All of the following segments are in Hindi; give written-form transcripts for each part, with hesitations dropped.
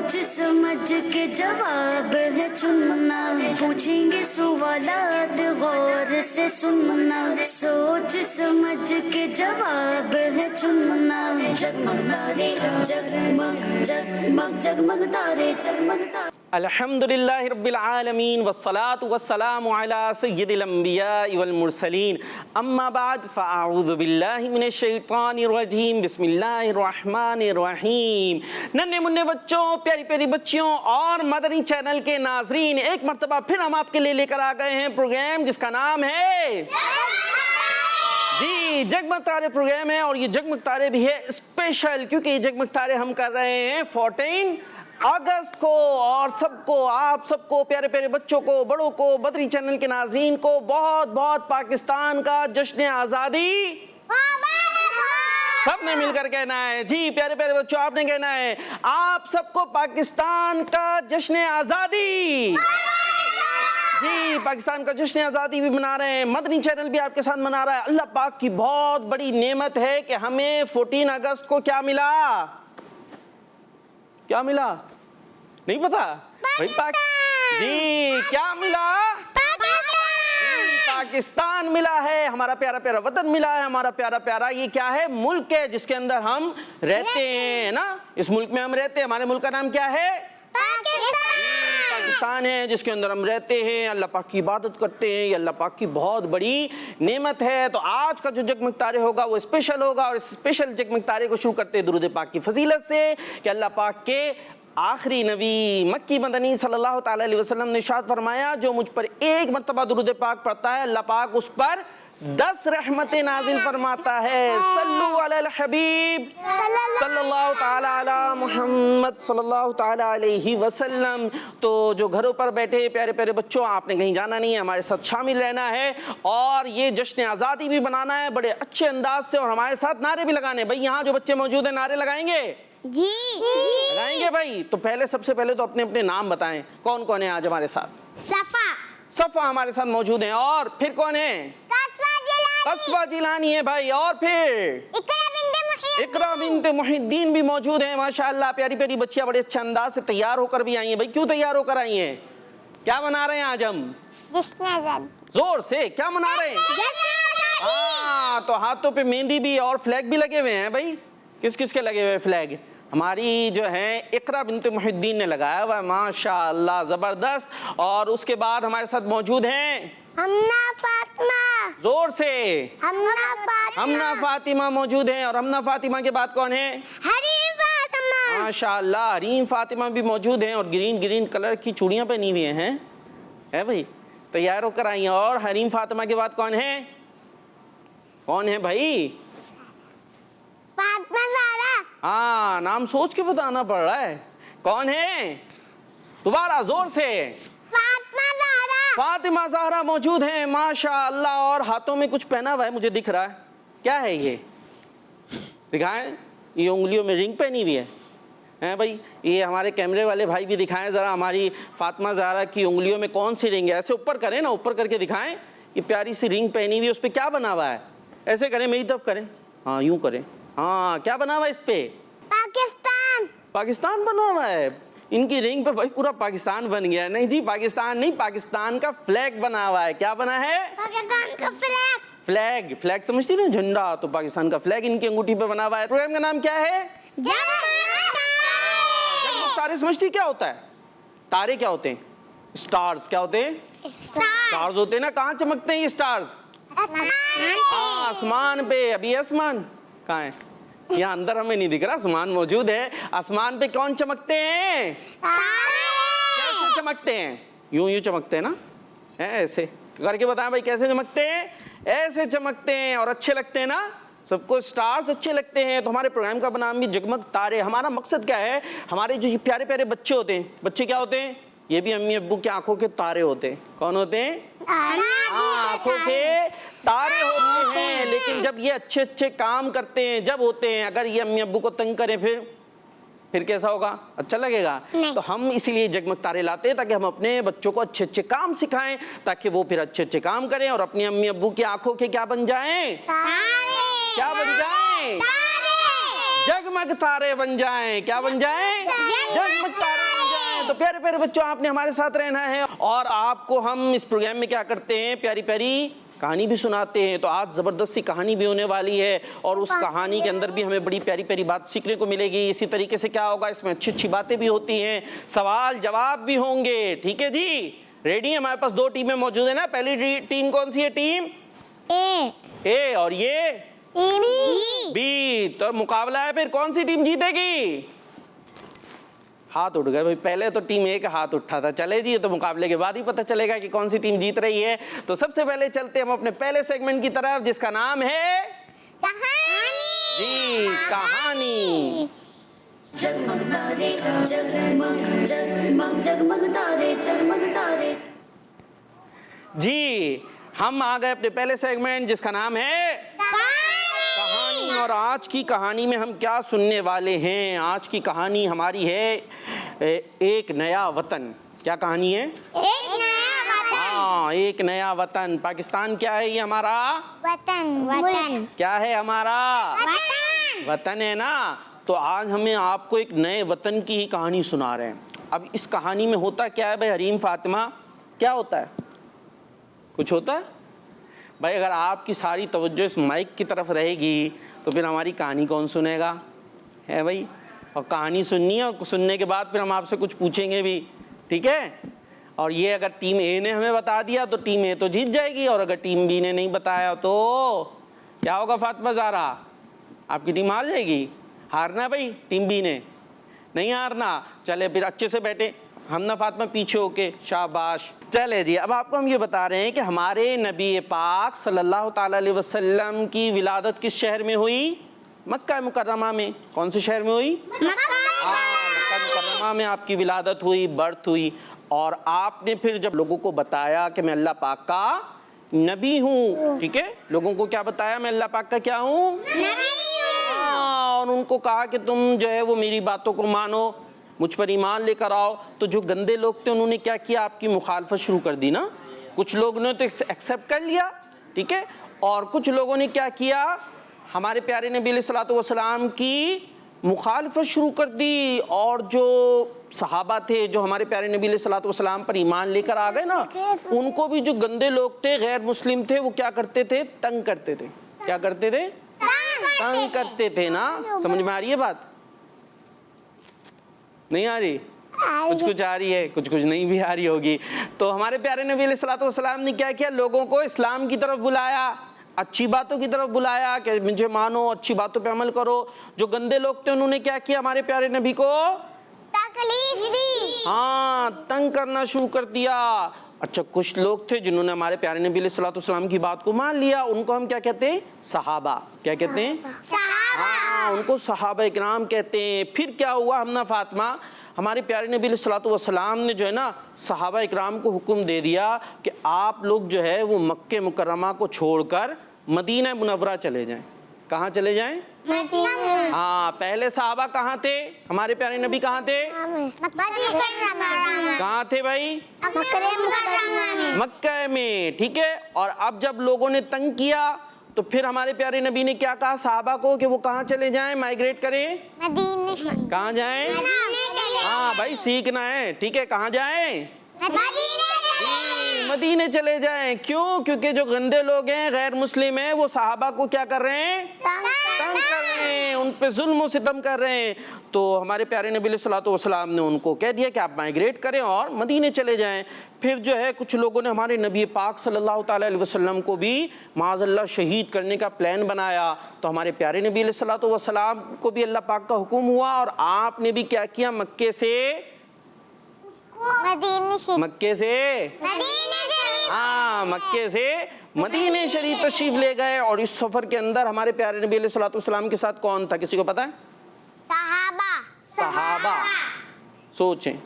सोच समझ के जवाब है चुनना, पूछेंगे सवालात गौर से सुनना। सोच समझ के जवाब है चुनना। जगमग तारे जगमग जगमग जगमग तारे जगमग तारे। अल्हम्दुलिल्लाहि रब्बिल आलमीन वस्सलातु वस्सलामु अला सय्यिदिल अंबियाइ वल मुरसलीन अम्मा बाद फ़अऊज़ु बिल्लाहि मिनश शैतानिर रजीम बिस्मिल्लाहिर रहमानिर रहीम। नन्हे मुन्ने बच्चों, प्यारी प्यारी बच्चियों और मदनी चैनल के नाजरीन, एक मर्तबा फिर हम आपके लिए लेकर आ गए हैं प्रोग्राम जिसका नाम है जी जगमग तारे प्रोग्राम है। और ये जगमग तारे भी है स्पेशल, क्योंकि ये जगमग तारे हम कर रहे हैं 14 अगस्त को। और सबको, आप सबको, प्यारे प्यारे बच्चों को, बड़ों को, बदरी चैनल के नाज़रीन को बहुत बहुत पाकिस्तान का जश्न आज़ादी सबने मिलकर कहना है। जी प्यारे प्यारे बच्चों, आपने कहना है आप सबको पाकिस्तान का जश्न आज़ादी। जी पाकिस्तान का जश्न आज़ादी भी मना रहे हैं, मदनी चैनल भी आपके साथ मना रहा है। अल्लाह पाक की बहुत बड़ी नेमत है कि हमें 14 अगस्त को क्या मिला। क्या मिला नहीं पता भाई? जी क्या मिला? पाकिस्तान मिला है, हमारा प्यारा प्यारा वतन मिला है, हमारा प्यारा प्यारा ये क्या है, मुल्क है जिसके अंदर हम रहते हैं ना। इस मुल्क में हम रहते हैं, हमारे मुल्क का नाम क्या है? पाकिस्तान है, जिसके अंदर हम रहते हैं, अल्लाह पाक की इबादत करते हैं। ये अल्लाह पाक की बहुत बड़ी नेमत है। तो आज का जो जगमग तारे होगा वो स्पेशल होगा, और इस स्पेशल जगमग तारे को शुरू करते हैं दुरूद पाक की फजीलत से कि अल्लाह पाक के आखिरी नबी मक्की मदनी सल्लल्लाहु ताला अलैहि वसल्लम ने इरशाद फरमाया, जो मुझ पर एक मर्तबा दुरूद पाक पढ़ता है अल्लाह पाक उस पर 10 रहमतें नाजिल फरमाता है। सल्लु अलल हबीब सल्लल्लाहु ताला अला मुहम्मद सल्लल्लाहु ताला अलैहि वसल्लम। तो जो घरों पर बैठे प्यारे प्यारे बच्चों, आपने कहीं जाना नहीं है, हमारे साथ शामिल रहना है और ये जश्न आज़ादी भी बनाना है बड़े अच्छे अंदाज से, और हमारे साथ नारे भी लगाने। भाई यहाँ जो बच्चे मौजूद हैं नारे लगाएंगे? जी लगाएंगे भाई। तो पहले, सबसे पहले तो अपने अपने नाम बताएं, कौन कौन है आज हमारे साथ? सफ़ा हमारे साथ मौजूद हैं, और फिर कौन है? कसवा जिलानी है भाई, और फिर इकरा बिन्ते मुहिद्दीन भी मौजूद हैं। माशाअल्लाह प्यारी प्यारी बच्चियां बड़े अच्छे अंदाज से तैयार होकर भी आई हैं। भाई क्यों तैयार होकर आई हैं? क्या मना रहे हैं आज हम? जोर से क्या मना रहे हैं? हाँ, तो हाथों पे मेहंदी भी और फ्लैग भी लगे हुए हैं। भाई किस किस के लगे हुए फ्लैग? हमारी जो है इकरा बिन्ते मुहिद्दीन ने लगाया हुआ है, माशाअल्लाह ज़बरदस्त। और उसके बाद हमारे साथ मौजूद हैं हमना फातिमा, जोर से हमना फातिमा मौजूद हैं। और हमना फातिमा के बाद कौन है? हरीम फातिमा, माशाअल्लाह हरीम फातिमा भी मौजूद हैं, और ग्रीन ग्रीन कलर की चूड़ियां पहनी हुई हैं। है भाई, तैयार होकर आई हैं। और हरीम फातिमा के बाद कौन है? कौन है भाई? फातिमा ज़हरा। हाँ, नाम सोच के बताना पड़ रहा है। कौन है? दोबारा जोर से। फातिमा ज़हरा मौजूद हैं, माशाअल्लाह। और हाथों में कुछ पहना हुआ है, मुझे दिख रहा है, क्या है ये? दिखाएं, ये उंगलियों में रिंग पहनी हुई है। हैं भाई, ये हमारे कैमरे वाले भाई भी दिखाएं ज़रा, हमारी फातिमा ज़हरा की उंगलियों में कौन सी रिंग है। ऐसे ऊपर करें ना, ऊपर करके दिखाएं, ये प्यारी सी रिंग पहनी हुई है, उस पर क्या बना हुआ है? ऐसे करें, मेरी तरफ करें, हाँ यूँ करें, हाँ क्या बना हुआ है इस पे? पाकिस्तान बना हुआ है। इनकी रिंग पर भाई पूरा पाकिस्तान बन गया। नहीं जी, पाकिस्तान नहीं, पाकिस्तान का फ्लैग बना हुआ है। क्या बना है? पाकिस्तान का फ्लैग। फ्लैग समझती ना, झंडा, तो पाकिस्तान का फ्लैग इनकी अंगूठी पे बना हुआ है। प्रोग्राम का नाम क्या है? जगमग तारे। समझती क्या होता है? तारे क्या होते हैं? स्टार्स। क्या होते हैं? स्टार्स होते हैं ना। कहाँ चमकते हैं ये स्टार्स? आसमान पे। अभी आसमान कहाँ है? यहाँ अंदर हमें नहीं दिख रहा, आसमान मौजूद है। आसमान पे कौन चमकते हैं? कैसे चमकते हैं? यूं यूं चमकते हैं ना, ऐसे करके बताएं भाई कैसे चमकते हैं? ऐसे चमकते हैं, और अच्छे लगते हैं ना सबको, स्टार्स अच्छे लगते हैं। तो हमारे प्रोग्राम का नाम भी जगमग तारे। हमारा मकसद क्या है? हमारे जो प्यारे प्यारे बच्चे होते हैं, बच्चे क्या होते हैं? ये भी अम्मी अब्बू की आंखों के तारे होते हैं। कौन होते हैं? आंखों के तारे होते हैं। लेकिन जब ये अच्छे अच्छे काम करते हैं, जब होते हैं, अगर ये अम्मी अब्बू को तंग करें फिर कैसा होगा? अच्छा लगेगा? तो हम इसीलिए जगमग तारे लाते हैं, ताकि हम अपने बच्चों को अच्छे अच्छे काम सिखाएं, ताकि वो फिर अच्छे अच्छे काम करें और अपनी अम्मी अब्बू की आंखों के क्या बन जाएं? क्या बन जाएं? जगमग तारे बन जाएं। क्या बन जाएं? जगमग तारे हैं। तो प्यारे प्यारे बच्चों, आपने हमारे साथ रहना है और आपको हम इस प्रोग्राम में क्या करते हैं, प्यारी प्यारी कहानी भी सुनाते हैं। तो आज जबरदस्त सी कहानी भी होने वाली है और उस कहानी के अंदर भी हमें बड़ी प्यारी प्यारी बात सीखने को मिलेगी। इसी तरीके से क्या होगा, इसमें अच्छी अच्छी बातें भी होती हैं, सवाल जवाब भी होंगे। ठीक है जी, रेडी है? हमारे पास दो टीमें मौजूद है ना। पहली टीम कौन सी है? टीम ए। और ये बी। तो मुकाबला है, फिर कौन सी टीम जीतेगी? हाथ उठ गए भाई, पहले तो टीम ए का हाथ उठा था। चले जी, तो मुकाबले के बाद ही पता चलेगा कि कौन सी टीम जीत रही है। तो सबसे पहले चलते हम अपने पहले सेगमेंट की तरफ, जिसका नाम है कहानी। जी कहानी। जगमग तारे जगमग जगमग जगमग तारे जगमग तारे। जी हम आ गए अपने पहले सेगमेंट, जिसका नाम है कहानी। और आज की कहानी में हम क्या सुनने वाले हैं? आज की कहानी हमारी है एक नया वतन। क्या कहानी है? एक नया वतन। हाँ, एक नया वतन। पाकिस्तान क्या है? ये हमारा वतन। क्या है? हमारा वतन। वतन है ना। तो आज हमें आपको एक नए वतन की ही कहानी सुना रहे हैं। अब इस कहानी में होता क्या है भाई हरीम फातिमा? क्या होता है? कुछ होता है भाई? अगर आपकी सारी तवज्जो इस माइक की तरफ रहेगी तो फिर हमारी कहानी कौन सुनेगा? है भाई। और कहानी सुननी है और सुनने के बाद फिर हम आपसे कुछ पूछेंगे भी, ठीक है? और ये अगर टीम ए ने हमें बता दिया तो टीम ए तो जीत जाएगी, और अगर टीम बी ने नहीं बताया तो क्या होगा फातिमा ज़ारा? आपकी टीम हार जाएगी। हारना भाई टीम बी ने, नहीं हारना। चले फिर अच्छे से बैठे, हम ना फातिमा पीछे होके, शाबाश। चले जी, अब आपको हम ये बता रहे हैं कि हमारे नबी पाक सल्लल्लाहु ताला अलैहि वसल्लम की विलादत किस शहर में हुई? मक्का मुकर्रमा में। कौन से शहर में हुई? मक्का मुकर्रमा में आपकी विलादत हुई, बर्थ हुई। और आपने फिर जब लोगों को बताया कि मैं अल्लाह पाक का नबी हूँ, ठीक है, लोगों को क्या बताया? मैं अल्लाह पाक का क्या हूँ? और उनको कहा कि तुम जो है वो मेरी बातों को मानो, मुझ पर ईमान लेकर आओ। तो जो गंदे लोग थे उन्होंने क्या किया? आपकी मुखालफत शुरू कर दी ना। कुछ लोगों ने तो एक्सेप्ट कर लिया, ठीक है, और कुछ लोगों ने क्या किया? हमारे प्यारे नबी अलैहिस्सलातु वस्सलाम की मुखालफत शुरू कर दी। और जो सहाबा थे जो हमारे प्यारे नबी अलैहिस्सलातु वस्सलाम पर ईमान लेकर आ गए ना, उनको भी जो गंदे लोग थे, गैर मुस्लिम थे, वो क्या करते थे? तंग करते थे। क्या करते थे? तंग करते थे ना। समझ में आ रही है बात? नहीं आ रही? कुछ कुछ आ रही है, कुछ कुछ नहीं भी आ रही होगी। तो हमारे प्यारे नबी अलैहिस्सलातु वस्सलाम ने क्या किया? लोगों को इस्लाम की तरफ बुलाया, अच्छी बातों की तरफ बुलाया कि मुझे मानो, अच्छी बातों पे अमल करो। जो गंदे लोग थे उन्होंने क्या किया? हमारे प्यारे नबी को तकलीफ दी। हाँ, तंग करना शुरू कर दिया। अच्छा, कुछ लोग थे जिन्होंने हमारे प्यारे नबी अलैहिस्सलातु वस्सलाम की बात को मान लिया। उनको हम क्या कहते हैं? सहाबा। क्या कहते हैं? हाँ, उनको सहाबा इकराम कहते हैं। फिर क्या हुआ? हमना फातिमा, हमारे प्यारे नबी अलैहिस्सलातु वस्सलाम ने जो है ना सहाबा इकराम को हुक्म दे दिया कि आप लोग जो है वो मक्के मुकर्रमा को छोड़कर मदीना मुनव्वरा चले जाएं। कहाँ चले जाएं? हाँ, पहले सहाबा कहाँ थे? हमारे प्यारे नबी कहाँ थे? कहाँ थे भाई? मक्का में, ठीक है। और अब जब लोगों ने तंग किया तो फिर हमारे प्यारे नबी ने क्या कहा सहाबा को कि वो कहाँ चले जाएं? माइग्रेट करें। कहाँ जाएं? हाँ भाई, सीखना है, ठीक है। कहाँ जाएं? मदीने चले जाएं। क्यों? क्योंकि जो गंदे लोग हैं, गैर मुस्लिम हैं, वो सहाबा को क्या कर रहे हैं? तंग कर रहे हैं, उन पे जुल्म और सितम कर रहे हैं। तो हमारे प्यारे नबी अलैहिस्सलातु वस्सलाम ने उनको कह दिया कि आप माइग्रेट करें और मदीने चले जाएं। फिर जो है कुछ लोगों ने हमारे नबी पाक सल्लल्लाहु ताला अलैहि वसल्लम को भी माज़अल्लाह शहीद करने का प्लान बनाया। तो हमारे प्यारे नबी अलैहिस्सलातु वस्सलाम को भी अल्लाह पाक का हुक्म हुआ और आपने भी क्या किया? मक्के से हाँ, मक्के से मदीने शरीफ तशरीफ ले गए। और इस सफर के अंदर हमारे प्यारे नबी अलैहिस्सलातु वस्सलाम के साथ कौन था? किसी को पता है? सहाबा। सोचें।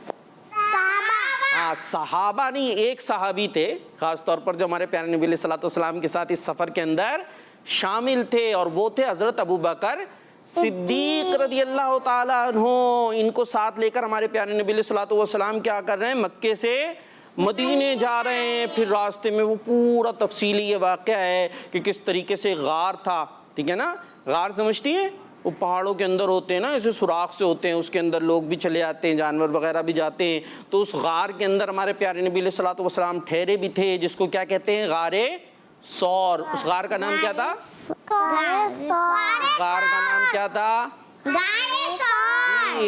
हाँ, सहाबा नहीं, एक सहाबी थे खास तौर पर जो हमारे प्यारे नबी अलैहिस्सलातु वस्सलाम के साथ इस सफर के अंदर शामिल थे, और वो थे हजरत अबू बकर सिद्दीक रदियल्लाहु ताला अन्हु। इनको साथ लेकर हमारे प्यारे नबी अलैहिस्सलातु वस्सलाम क्या कर रहे हैं? मक्के से मदीने जा रहे हैं। फिर रास्ते में वो पूरा तफसीली ये वाक़या है कि किस तरीके से गार था, ठीक है ना। गार समझती हैं? वो पहाड़ों के अंदर होते हैं ना, ऐसे सुराख से होते हैं, उसके अंदर लोग भी चले आते हैं, जानवर वगैरह भी जाते हैं। तो उस गार के अंदर हमारे प्यारे नबी अलैहिस्सलातु वस्सलाम ठहरे भी थे, जिसको क्या कहते हैं, गारे सौर। उस गार का नाम क्या था? गार का नाम क्या था?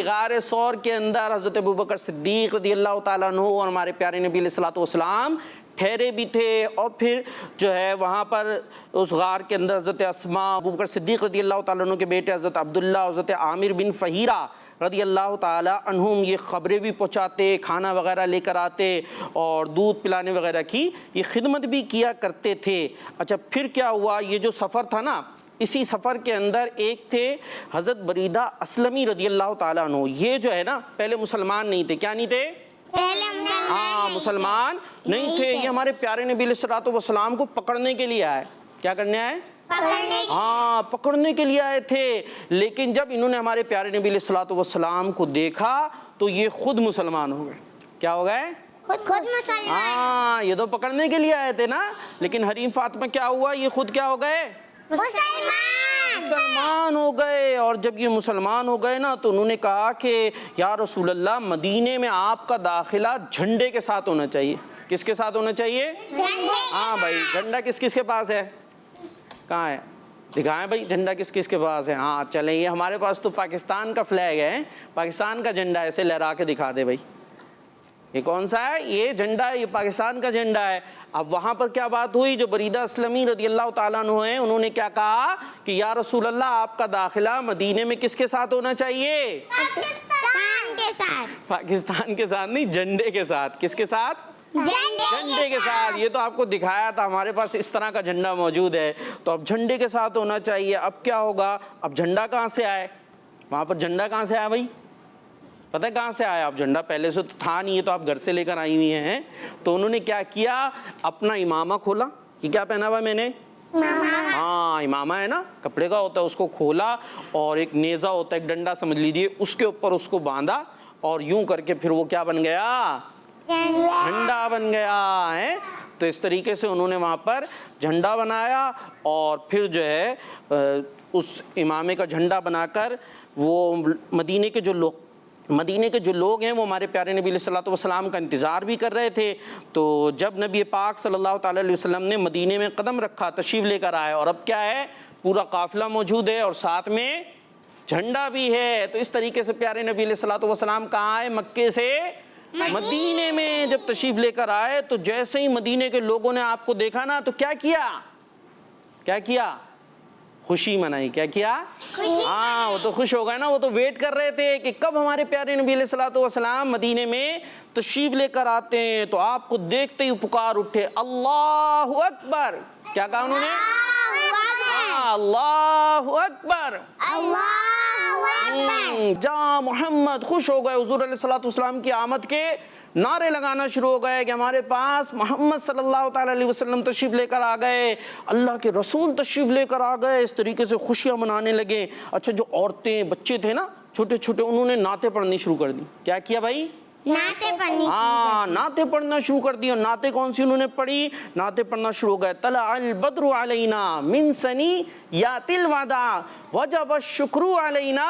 गारे सौर के अंदर हज़रत अबू बकर सिद्दीक़ रज़ियल्लाहु ताला अन्हु और हमारे प्यारे नबी अलैहिस्सलातु वस्सलाम ठहरे भी थे। और फिर जो है वहाँ पर उस गार के अंदर हज़रत अस्मा, अबू बकर सिद्दीक़ रज़ियल्लाहु ताला अन्हु के बेटे हज़रत अब्दुल्ला, हज़रत आमिर बिन फ़हीरा रज़ियल्लाहु ताला अन्हुम ये ख़बरें भी पहुँचाते, खाना वगैरह लेकर आते और दूध पिलाने वगैरह की ये खिदमत भी किया करते थे। अच्छा, फिर क्या हुआ, ये जो सफ़र था ना, इसी सफ़र के अंदर एक थे हज़रत बरीदा असलमी रज़ियल्लाहु ताला अन्हु। ये जो है ना पहले मुसलमान नहीं थे। क्या नहीं थे? हाँ, मुसलमान नहीं थे। ये हमारे प्यारे नबी अलैहिस्सलातु वस्सलाम को पकड़ने के लिए आए। क्या करने आए? हाँ, पकड़ने के लिए आए थे। लेकिन जब इन्होंने हमारे प्यारे नबी अलैहिस्सलातु वस्सलाम को देखा तो ये खुद मुसलमान हो गए। क्या हो गए? खुद मुसलमान। हाँ, ये तो पकड़ने के लिए आए थे ना, लेकिन हरीम फातिमा क्या हुआ, ये खुद क्या हो गए? मुसलमान हो गए। और जब ये मुसलमान हो गए ना तो उन्होंने कहा कि या रसूल अल्लाह, मदीने में आपका दाखिला झंडे के साथ होना चाहिए। किसके साथ होना चाहिए? हाँ भाई, झंडा किस किस के पास है? कहाँ है? दिखाएं भाई, झंडा किस किस के पास है? हाँ चलें, ये हमारे पास तो पाकिस्तान का फ्लैग है, पाकिस्तान का झंडा ऐसे लहरा के दिखा दे भाई। ये कौन सा है? ये झंडा है, ये पाकिस्तान का झंडा है। अब वहाँ पर क्या बात हुई, जो बरीदा असलमी रज़ियल्लाहु ताला अन्हु हैं, उन्होंने क्या कहा कि या रसूल अल्लाह, आपका दाखिला मदीने में किसके साथ होना चाहिए? पाकिस्तान के साथ। पाकिस्तान के साथ नहीं, झंडे के साथ। किसके साथ? झंडे के साथ। ये तो आपको दिखाया था, हमारे पास इस तरह का झंडा मौजूद है, तो अब झंडे के साथ होना चाहिए। अब क्या होगा, अब झंडा कहाँ से आए? वहाँ पर झंडा कहाँ से आया भाई? पता है कहाँ से आया? आप झंडा पहले से तो था नहीं, ये तो आप घर से लेकर आई हुई हैं। तो उन्होंने क्या किया, अपना इमामा खोला। ये क्या पहना हुआ मैंने? हाँ, इमामा है ना, कपड़े का होता है, उसको खोला और एक नेज़ा होता है, एक डंडा समझ लीजिए, उसके ऊपर उसको बांधा और यूं करके फिर वो क्या बन गया? झंडा बन गया है। तो इस तरीके से उन्होंने वहाँ पर झंडा बनाया और फिर जो है उस इमामे का झंडा बनाकर वो मदीने के जो लोग हैं वो हमारे प्यारे नबी अलैहिस्सलातु वस्सलाम का इंतज़ार भी कर रहे थे। तो जब नबी पाक सल्लल्लाहु ताला अलैहि वसल्लम ने मदीने में कदम रखा, तशरीफ़ लेकर आए, और अब क्या है, पूरा काफ़िला मौजूद है और साथ में झंडा भी है। तो इस तरीके से प्यारे नबी अलैहिस्सलातु वस्सलाम कहाँ आए? मक्के से मदीने में जब तशरीफ़ लेकर आए तो जैसे ही मदीने के लोगों ने आपको देखा ना तो क्या किया? खुशी मनाई। क्या किया? हाँ, वो तो खुश हो गए ना, वो तो वेट कर रहे थे कि कब हमारे प्यारे नबी अलैहिस्सलातु वस्सलाम मदीने में तशरीफ़ लेकर आते हैं। तो आपको देखते ही पुकार उठे, अल्लाहु अकबर। क्या कहा उन्होंने? अल्लाहु अकबर, जा मोहम्मद। खुश हो गए, हुजूर अलैहिस्सलातु वस्सलाम की आमद के नारे लगाना शुरू हो गए कि हमारे पास मोहम्मद सल्लल्लाहु ताला अलैहि वसल्लम तशरीफ़ लेकर आ गए, अल्लाह के रसूल तशरीफ़ लेकर आ गए। इस तरीके से खुशियाँ मनाने लगे। अच्छा, जो औरतें बच्चे थे ना छोटे छोटे, उन्होंने नाते पढ़नी शुरू कर दी। क्या किया भाई? नाते पढ़नी। हाँ, नाते पढ़ना शुरू कर दी। और नाते कौन सी उन्होंने पढ़ी? नाते पढ़ना शुरू हो गए, तला अल बद्रु अलैना मिन सनी यातिल वादा वजब शुक्रू अलैना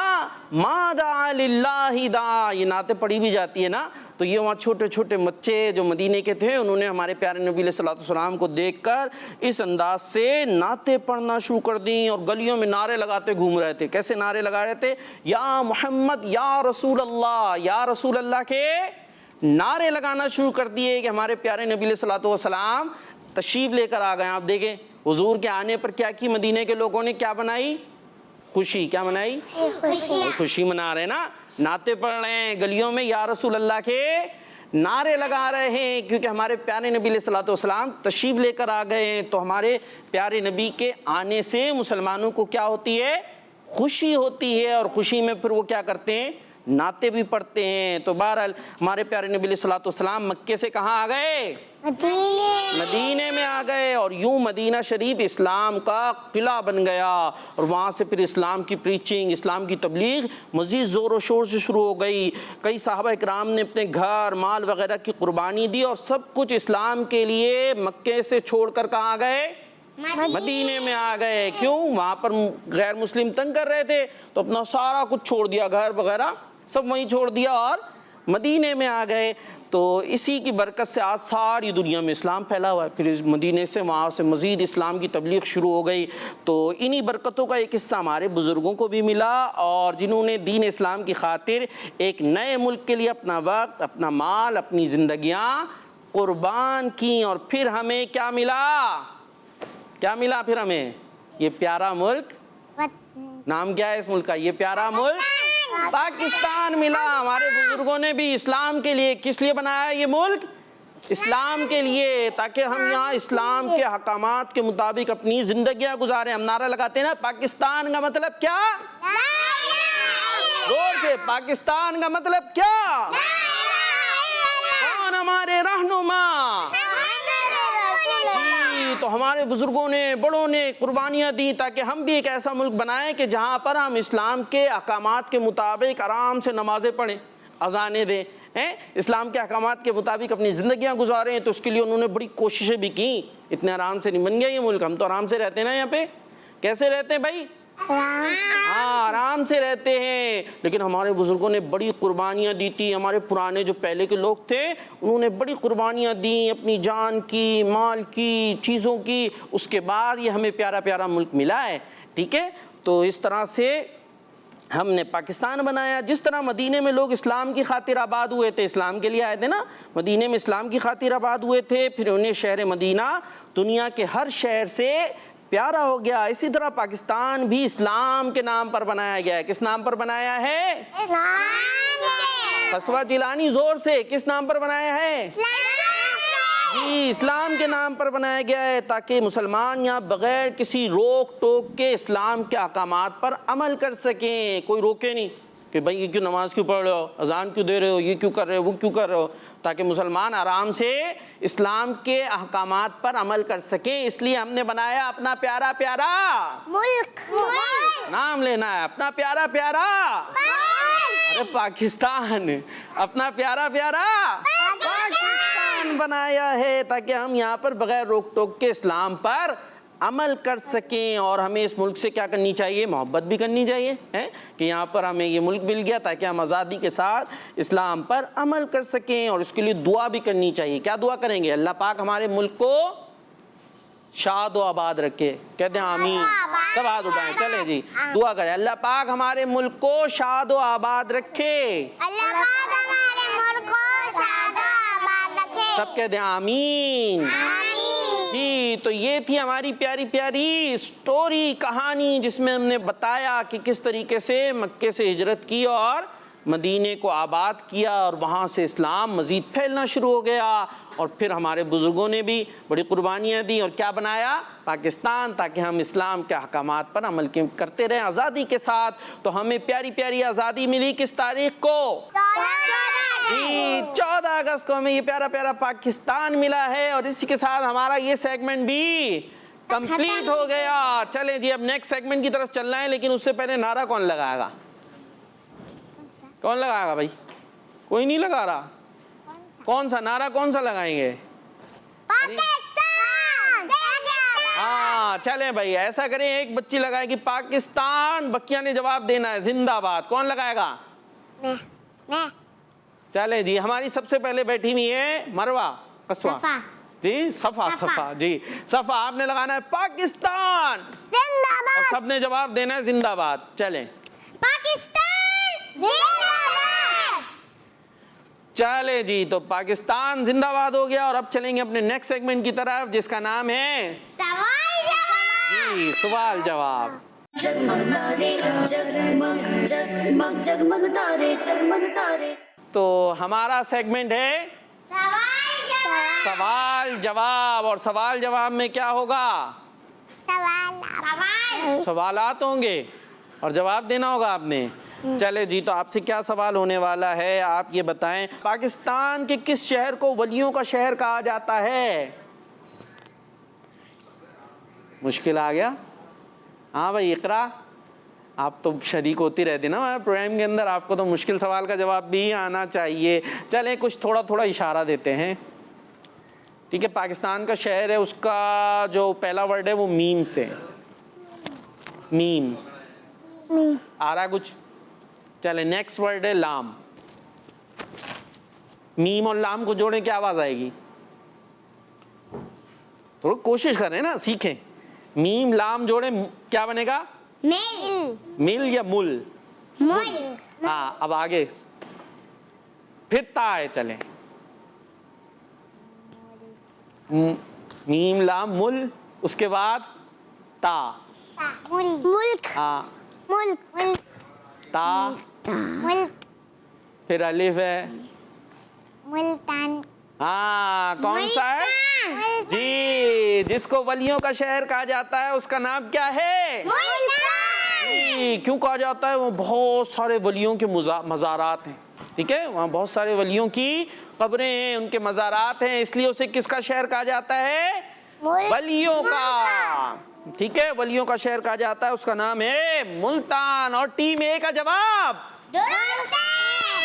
मादा लिल्लाहि दा। ये नाते पढ़ी भी जाती है ना। तो ये वहाँ छोटे छोटे बच्चे जो मदीने के थे, उन्होंने हमारे प्यारे नबी अलैहिस्सलातु वस्सलाम को देखकर इस अंदाज से नाते पढ़ना शुरू कर दी और गलियों में नारे लगाते घूम रहे थे। कैसे नारे लगा रहे थे? या मोहम्मद, या रसूल अल्लाह, या रसूल अल्लाह के नारे लगाना शुरू कर दिए कि हमारे प्यारे नबी अलैहिस्सलातु वस्सलाम तशरीफ़ लेकर आ गए। आप देखें, हुजूर के आने पर क्या की मदीने के लोगों ने? क्या बनाई? खुशी। क्या मनाई? खुशी मना रहे ना, नाते पढ़ रहे हैं गलियों में, या रसूल अल्लाह के नारे लगा रहे हैं, क्योंकि हमारे प्यारे नबी अलैहिस्सलातु वस्सलाम तशरीफ़ लेकर आ गए हैं। तो हमारे प्यारे नबी के आने से मुसलमानों को क्या होती है? खुशी होती है। और खुशी में फिर वो क्या करते हैं? नाते भी पढ़ते हैं। तो बहरहाल हमारे प्यारे नबी अलैहिस्सलातु वस्सलाम मक्के से कहाँ आ गए? मदीने में आ गए। और यूं मदीना शरीफ इस्लाम का किला बन गया और वहाँ से फिर इस्लाम की प्रीचिंग, इस्लाम की तबलीग मज़ीद ज़ोर व शोर से शुरू हो गई। कई सहाबा इकराम ने अपने घर माल वगैरह की कुर्बानी दी और सब कुछ इस्लाम के लिए मक्के से छोड़कर कहाँ गए? मदीने में आ गए। क्यों? वहां पर गैर मुस्लिम तंग कर रहे थे तो अपना सारा कुछ छोड़ दिया, घर वगैरह सब वहीं छोड़ दिया और मदीने में आ गए। तो इसी की बरकत से आज सारी दुनिया में इस्लाम फैला हुआ है। फिर इस मदीने से वहाँ से मज़ीद इस्लाम की तबलीग शुरू हो गई। तो इन्हीं बरकतों का एक हिस्सा हमारे बुज़ुर्गों को भी मिला, और जिन्होंने दीन इस्लाम की खातिर एक नए मुल्क के लिए अपना वक्त, अपना माल, अपनी ज़िंदगियाँ कुर्बान की। और फिर हमें क्या मिला? क्या मिला फिर हमें? ये प्यारा मुल्क, नाम क्या है इस मुल्क का? ये प्यारा मुल्क पाकिस्तान मिला। हमारे बुजुर्गों ने भी इस्लाम के लिए, किस लिए बनाया ये मुल्क? इस्लाम के लिए, ताकि हम यहाँ इस्लाम के हकामात के मुताबिक अपनी जिंदगियां गुजारें। हम नारा लगाते हैं ना, पाकिस्तान का मतलब क्या? जोर से, पाकिस्तान का मतलब क्या? कौन हमारे रहनुमा? तो हमारे बुजुर्गों ने, बड़ों ने कुर्बानियाँ दी ताकि हम भी एक ऐसा मुल्क बनाएं कि जहाँ पर हम इस्लाम के अहकामात के मुताबिक आराम से नमाज़ें पढ़ें, अज़ानें दें, इस्लाम के अहकामात के मुताबिक अपनी ज़िंदगियाँ गुजारें। तो उसके लिए उन्होंने बड़ी कोशिशें भी की। इतने आराम से नहीं बन गया ये मुल्क। हम तो आराम से रहते हैं ना यहाँ पे। कैसे रहते हैं भाई? हाँ, आराम से रहते हैं। लेकिन हमारे बुजुर्गों ने बड़ी कुर्बानियाँ दी थी। हमारे पुराने जो पहले के लोग थे, उन्होंने बड़ी कुर्बानियाँ दी, अपनी जान की, माल की, चीज़ों की। उसके बाद ये हमें प्यारा प्यारा मुल्क मिला है। ठीक है, तो इस तरह से हमने पाकिस्तान बनाया। जिस तरह मदीने में लोग इस्लाम की खातिर आबाद हुए थे, इस्लाम के लिए आए थे ना, मदीने में इस्लाम की खातिर आबाद हुए थे, फिर उन्हें शहर मदीना दुनिया के हर शहर से प्यारा हो गया। इसी तरह पाकिस्तान भी इस्लाम के नाम पर बनाया गया है। किस नाम पर बनाया है? कस्बा जिलानी, जोर से, किस नाम पर बनाया है? जी, इस्लाम के नाम पर बनाया गया है, ताकि मुसलमान यहाँ बगैर किसी रोक टोक के इस्लाम के अहकामात पर अमल कर सकें। कोई रोके नहीं कि भाई ये क्यों नमाज क्यों पढ़ रहे हो, अजान क्यों दे रहे हो, ये क्यों कर रहे हो, वो क्यों कर रहे हो, ताकि मुसलमान आराम से इस्लाम के अहकामात पर अमल कर सकें। इसलिए हमने बनाया अपना प्यारा प्यारा मुल्क। नाम लेना है, अपना प्यारा प्यारा, अरे पाकिस्तान, अपना प्यारा प्यारा पाकिस्तान बनाया है, ताकि हम यहाँ पर बगैर रोक टोक के इस्लाम पर अमल कर सकें। और हमें इस मुल्क से क्या करनी चाहिए? मोहब्बत भी करनी चाहिए, है कि यहाँ पर हमें ये मुल्क मिल गया ताकि हम आज़ादी के साथ इस्लाम पर अमल कर सकें। और इसके लिए दुआ भी करनी चाहिए। क्या दुआ करेंगे? अल्लाह पाक हमारे मुल्क को शाद व आबाद रखे। कहते हैं आमीन। सब हाथ उठाएं, चले जी, दुआ करें। अल्लाह पाक हमारे मुल्क को शाद व आबाद रखे। सब कहते हैं आमीन। जी, तो ये थी हमारी प्यारी प्यारी स्टोरी, कहानी, जिसमें हमने बताया कि किस तरीके से मक्के से हिजरत की और मदीने को आबाद किया, और वहाँ से इस्लाम मज़ीद फैलना शुरू हो गया। और फिर हमारे बुज़ुर्गों ने भी बड़ी कुर्बानियाँ दी और क्या बनाया? पाकिस्तान, ताकि हम इस्लाम के अहकामात पर अमल करते रहें आज़ादी के साथ। तो हमें प्यारी प्यारी आज़ादी मिली किस तारीख को? जी, 14 अगस्त को हमें ये प्यारा प्यारा पाकिस्तान मिला है। और इसी के साथ हमारा ये सेगमेंट भी कंप्लीट हो गया। चले जी, अब नेक्स्ट सेगमेंट की तरफ चलना है, लेकिन उससे पहले नारा कौन लगाएगा? कौन लगाएगा भाई? कोई नहीं लगा रहा। कौन सा नारा, कौन सा लगाएंगे? हाँ, चले भाई, ऐसा करें, एक बच्ची लगाएगी पाकिस्तान, बच्चियां ने जवाब देना है जिंदाबाद। कौन लगाएगा? मैं। चले जी, हमारी सबसे पहले बैठी हुई है मरवा कस्बा जी, सफा जी, सफा, आपने लगाना है पाकिस्तान और सबने जवाब देना है जिंदाबाद। चलें, पाकिस्तान जिंदाबाद। चले जी, तो पाकिस्तान जिंदाबाद हो गया। और अब चलेंगे अपने नेक्स्ट सेगमेंट की तरफ, जिसका नाम है सवाल जवाब। जी, सवाल जवाब। जगमग तारे जगमग जगमग जगमग तारे जगमग तारे। तो हमारा सेगमेंट है सवाल जवाब। और सवाल जवाब में क्या होगा? सवालात होंगे और जवाब देना होगा आपने। चले जी, तो आपसे क्या सवाल होने वाला है, आप ये बताएं, पाकिस्तान के किस शहर को वलियों का शहर कहा जाता है? मुश्किल आ गया? हाँ भाई, इकरा, आप तो शरीक होती रहती ना हमारे प्रोग्राम के अंदर, आपको तो मुश्किल सवाल का जवाब भी आना चाहिए। चलें, कुछ थोड़ा थोड़ा इशारा देते हैं। ठीक है, पाकिस्तान का शहर है, उसका जो पहला वर्ड है वो मीम से, मीम आ रहा है कुछ। चले नेक्स्ट वर्ड है लाम। मीम और लाम को जोड़े क्या आवाज आएगी? थोड़ा कोशिश करें ना, सीखें। मीम लाम जोड़े क्या बनेगा? मिल मिल या मुल? मुल हाँ, अब आगे फिर ता है, चले मीम लाम मुल, उसके बाद ता। मुल्क हाँ, मुल्क ता, मुल्क फिर अलिफ है। मुल्तान हाँ, कौन सा है जी? जिसको वलियों का शहर कहा जाता है उसका नाम क्या है? जी, क्यों कहा जाता है? वो बहुत सारे वलियों के मज़ारात हैं, ठीक है, वहाँ बहुत सारे वलियों की कब्रें हैं, उनके मज़ारात हैं, इसलिए उसे किसका शहर कहा जाता है? वलियों का, ठीक है, वलियों का शहर कहा जाता है, उसका नाम है मुल्तान। और टीम ए का जवाब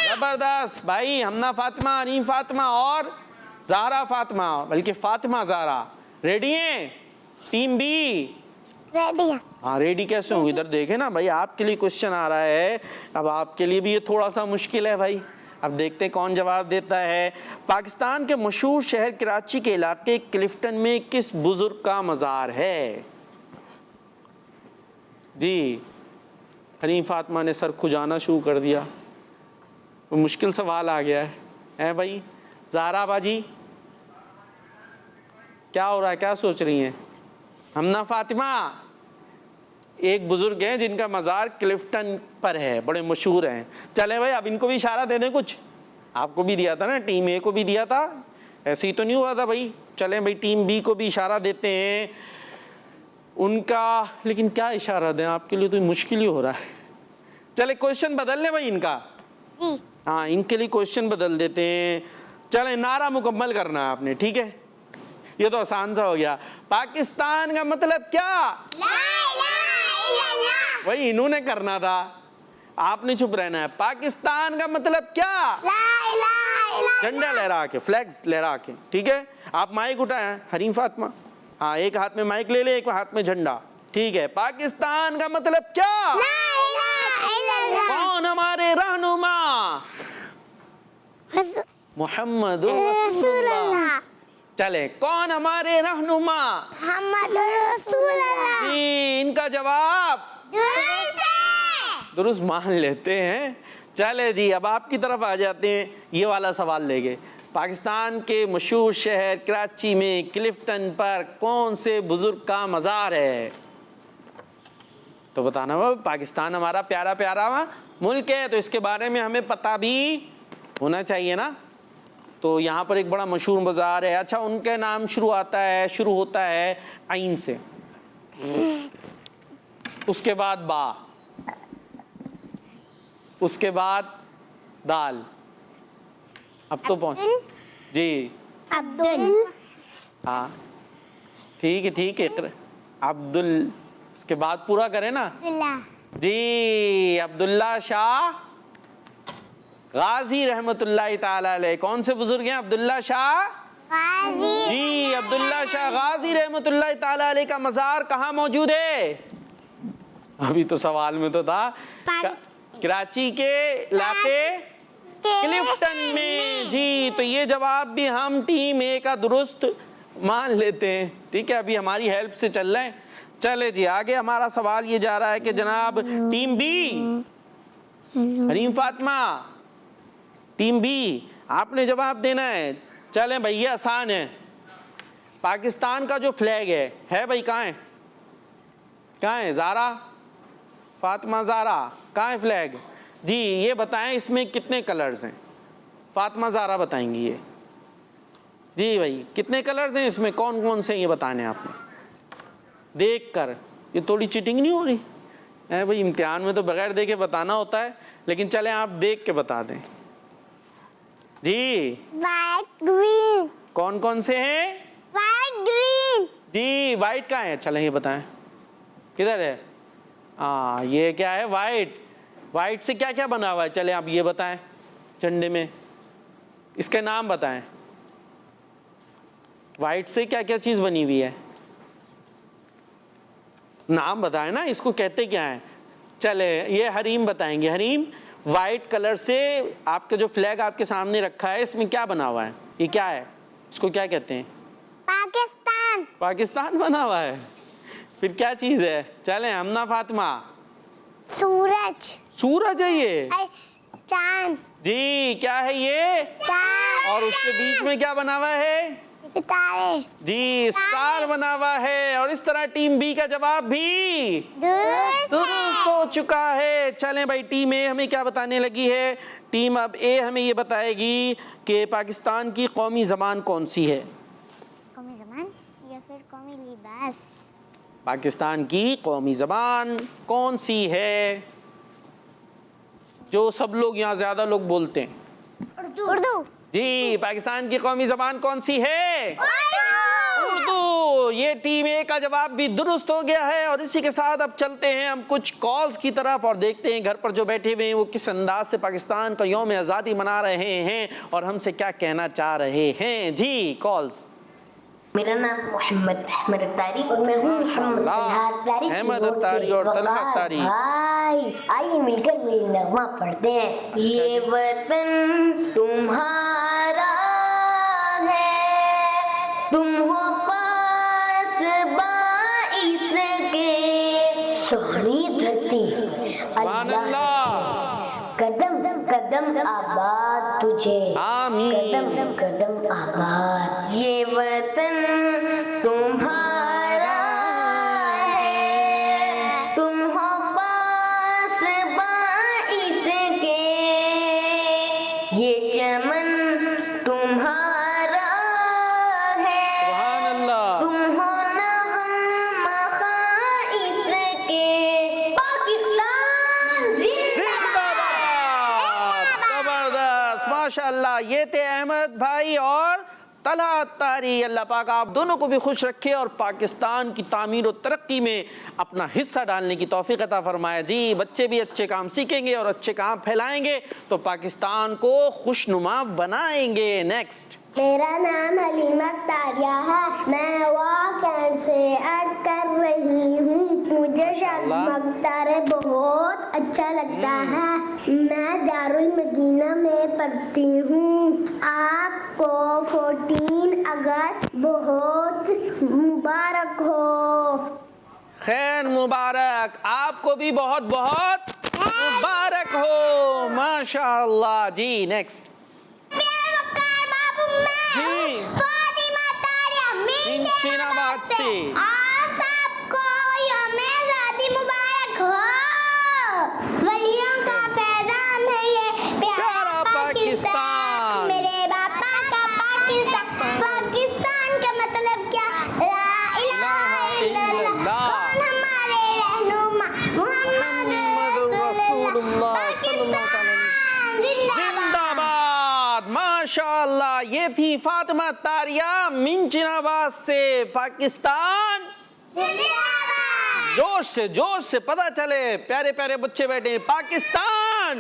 जबरदस्त भाई। हमना फातिमा, अनीम फातिमा और ज़ाहरा फातिमा, बल्कि फातिमा ज़ाहरा। रेडी हैं टीम बी? रेडी हाँ, रेडी कैसे हूँ? इधर देखे ना भाई, आपके लिए क्वेश्चन आ रहा है, अब आपके लिए भी ये थोड़ा सा मुश्किल है भाई। अब देखते हैं कौन जवाब देता है। पाकिस्तान के मशहूर शहर कराची के इलाके क्लिफ्टन में किस बुजुर्ग का मज़ार है? जी, हनीम फातिमा ने सर खुजाना शुरू कर दिया, वो मुश्किल सवाल आ गया है भाई। ज़ाहरा बाजी क्या हो रहा है, क्या सोच रही हैं? हमना फातिमा, एक बुजुर्ग हैं जिनका मज़ार क्लिफ्टन पर है, बड़े मशहूर हैं। चले भाई, अब इनको भी इशारा दे दें कुछ। आपको भी दिया था ना, टीम ए को भी दिया था, ऐसे ही तो नहीं हुआ था भाई। चलें भाई, टीम बी को भी इशारा देते हैं उनका, लेकिन क्या इशारा दें, आपके लिए तो मुश्किल ही हो रहा है। चले क्वेश्चन बदल लें भाई इनका। जी हाँ, इनके लिए क्वेश्चन बदल देते हैं। चलें, नारा मुकम्मल करना है आपने, ठीक है, ये तो आसान सा हो गया। पाकिस्तान का मतलब क्या? ला इलाहा इल्लल्लाह। वही इन्होंने करना था, आपने चुप रहना है। पाकिस्तान का मतलब क्या? ला इलाहा इल्लल्लाह। झंडा लहरा के, फ्लैग्स लहरा के, ठीक है। आप माइक उठाएं हरीम फातिमा, हाँ, एक हाथ में माइक ले ले, एक हाथ में झंडा, ठीक है। पाकिस्तान का मतलब क्या? ला इलाहा इल्लल्लाह। कौन हमारे रहनुमा? मोहम्मद रसूलुल्लाह। चले, कौन हमारे रहनुमा? मोहम्मद रसूलुल्लाह। जी, इनका जवाब दुरुस्त है। दुरुस्त मान लेते हैं। चले जी, अब आपकी तरफ आ जाते हैं, ये वाला सवाल लेंगे। पाकिस्तान के मशहूर शहर कराची में क्लिफ्टन पर कौन से बुजुर्ग का मज़ार है? तो बताना वो, पाकिस्तान हमारा प्यारा प्यारा मुल्क है, तो इसके बारे में हमें पता भी होना चाहिए ना। तो यहाँ पर एक बड़ा मशहूर मज़ार है। अच्छा, उनके नाम शुरू होता है आइन से, उसके बाद बा, उसके बाद दाल। अब तो पहुंच जी, अब्दुल। हाँ ठीक है, ठीक है, अब्दुल, उसके बाद पूरा करें ना जी। अब्दुल्ला शाह गाजी रहमतुल्लाह ताला अलैह। कौन से बुजुर्ग हैं? अब्दुल्ला शाह गाजी। जी, अब्दुल्ला शाह गाजी रहमतुल्लाह ताला अलैह का मज़ार कहाँ मौजूद है? अभी तो सवाल में तो था, कराची के इलाके क्लिफ्टन में। जी, तो ये जवाब भी हम टीम ए का दुरुस्त मान लेते हैं, ठीक है। अभी हमारी हेल्प से चल रहे हैं। चले जी, आगे हमारा सवाल ये जा रहा है कि जनाब team B, Hareem Fatima, team B, आपने जवाब देना है। चलें भाई, ये आसान है। पाकिस्तान का जो फ्लैग है भाई, कहाँ है? कहाँ है? ज़ारा फातिमा, ज़ारा कहाँ है फ्लैग? जी, ये बताएं इसमें कितने कलर्स हैं? फातिमा ज़ारा बताएंगी ये। जी भाई, कितने कलर्स हैं इसमें, कौन कौन से ये बताने हैं आपने देख कर। ये थोड़ी चीटिंग नहीं हो रही है भाई? इम्तिहान में तो बगैर देखे बताना होता है, लेकिन चलें आप देख के बता दें जी। White green. कौन कौन से हैं? White green. जी, वाइट कहाँ है? चलें ये बताएं, किधर है? हाँ, ये क्या है? वाइट। वाइट से क्या क्या बना हुआ है? चलें आप ये बताएं झंडे में, इसके नाम बताएं। वाइट से क्या क्या चीज बनी हुई है? नाम बताए ना, इसको कहते क्या है? चले ये हरीम बताएंगे। हरीम, वाइट कलर से आपके जो फ्लैग आपके सामने रखा है, इसमें क्या बना हुआ है? ये क्या है? इसको क्या कहते हैं? पाकिस्तान। पाकिस्तान बना हुआ है। फिर क्या चीज है? चले हमना फातिमा। सूरज। सूरज है ये? चांद। जी, क्या है ये? चांद। और उसके बीच में क्या बना हुआ है? सितारे। जी, स्टार बना हुआ है। और इस तरह टीम बी का जवाब भी दुरुस्त हो चुका है। चलें भाई, टीम ए हमें क्या बताने लगी है? टीम अब ए हमें ये बताएगी कि पाकिस्तान की कौमी ज़बान कौन सी है? कौमी ज़बान या फिर कौमी लिबास? पाकिस्तान की कौमी ज़बान कौन सी है जो सब लोग यहाँ ज़्यादा लोग बोलते हैं? उर्दू। जी, पाकिस्तान की कौमी ज़बान कौन सी है? उर्दू। ये टीम ए का जवाब भी दुरुस्त हो गया है। और इसी के साथ अब चलते हैं हम कुछ कॉल्स की तरफ और देखते हैं घर पर जो बैठे हुए हैं वो किस अंदाज से पाकिस्तान का यौम आज़ादी मना रहे हैं और हमसे क्या कहना चाह रहे हैं। जी, कॉल्स। मेरा नाम मोहम्मद अहमद अत्तारी और मैं हूँ मोहम्मद तलहा अत्तारी की अहमद ओर से। अत्तारी और तलहा अत्तारी। भाई आइए मिलकर मेरी नगमा पढ़ते हैं। ये वतन तुम्हारा है, तुम हो पासबां इसके, सोहनी धरती अल्लाह कदम कदम आबाद तुझे, आमीन। कदम कदम आबाद। ये वतन तुम्हारा है, तुम हो पासबां इसके, ये चमन तुम्हारा है, सुभान अल्लाह। तुम हो नग़मा इसके, पाकिस्तान जिंदाबाद। जबरदस्त, माशाअल्लाह। ये थे अहमद भाई और तलहा अत्तारी। अल्लाह पाक आप दोनों को भी खुश रखे और पाकिस्तान की तामीर और तरक्की में अपना हिस्सा डालने की तौफीक अता फरमाए। जी, बच्चे भी अच्छे काम सीखेंगे और अच्छे काम फैलाएंगे तो पाकिस्तान को खुशनुमा बनाएंगे। नेक्स्ट। मेरा नाम हलीमा तारिया है। मैं वाह कैंट से अर्ज कर रही हूँ। मुझे शगमग तारे बहुत अच्छा लगता है। मैं दारुल मदीना में पढ़ती हूँ। आपको 14 अगस्त बहुत मुबारक हो। खैर मुबारक, आपको भी बहुत बहुत मुबारक हो। माशाअल्लाह। जी, नेक्स्ट। जी, फातिमा तारिया मिंचिनाबाद से। आप सबको यौम आज़ादी मुबारक हो। वलियों का फैज़ान है ये प्यारा पाकिस्तान। मेरे बापा का पाकिस्तान। पाकिस्तान का मतलब क्या? ला इलाहा इल्लल्लाह। कौन हमारे रहनुमा? मोहम्मद रसूलुल्लाह सल्लल्लाहु अलैहि वसल्लम। जिंदाबाद। माशाअल्लाह। ये थी फातिमा तारिया मिंचिनाबाद से। पाकिस्तान जोश से पता चले, प्यारे प्यारे बच्चे बैठे हैं। पाकिस्तान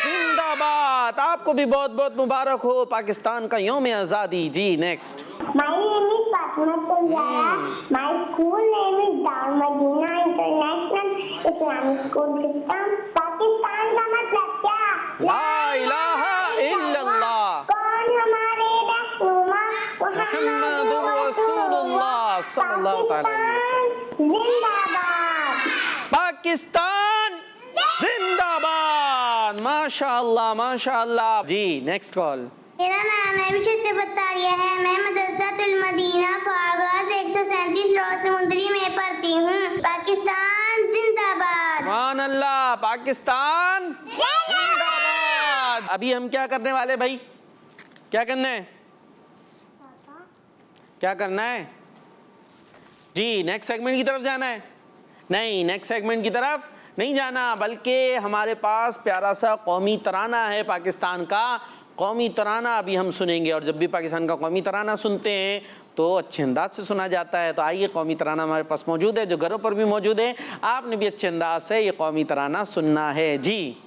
जिंदाबाद। आपको भी बहुत बहुत मुबारक हो पाकिस्तान का यौम आज़ादी। जी, next. My name is Fatima Tanzara. My school name is Darul Madina International Islamic School System. Pakistan का मतलब क्या? ला इलाहा इल्लल्लाह। कौन हमारे रहनुमा? मुहम्मदुर रसूलुल्लाह सल्लल्लाहु अलैहि वसल्लम। जिंदाबाद। पाकिस्तान जिंदाबाद। माशाअल्लाह माशाअल्लाह। जी, नेक्स्ट कॉल। मेरा नाम है विशेष बत्तारिया है। मैं मदरसातुल मदीना फारगास 137 रोड समुद्री में पढ़ती हूँ। पाकिस्तान जिंदाबाद। सुभान अल्लाह। पाकिस्तान जिंदाबाद। अभी हम क्या करने वाले भाई? क्या करना है? क्या करना है? जी, नेक्स्ट सेगमेंट की तरफ जाना है? नहीं, नेक्स्ट सेगमेंट की तरफ नहीं जाना, बल्कि हमारे पास प्यारा सा कौमी तराना है पाकिस्तान का। कौमी तराना अभी हम सुनेंगे और जब भी पाकिस्तान का कौमी तराना सुनते हैं तो अच्छे अंदाज से सुना जाता है। तो आइए, कौमी तराना हमारे पास मौजूद है, जो घरों पर भी मौजूद है। आपने भी अच्छे अंदाज से ये कौमी तराना सुनना है। जी,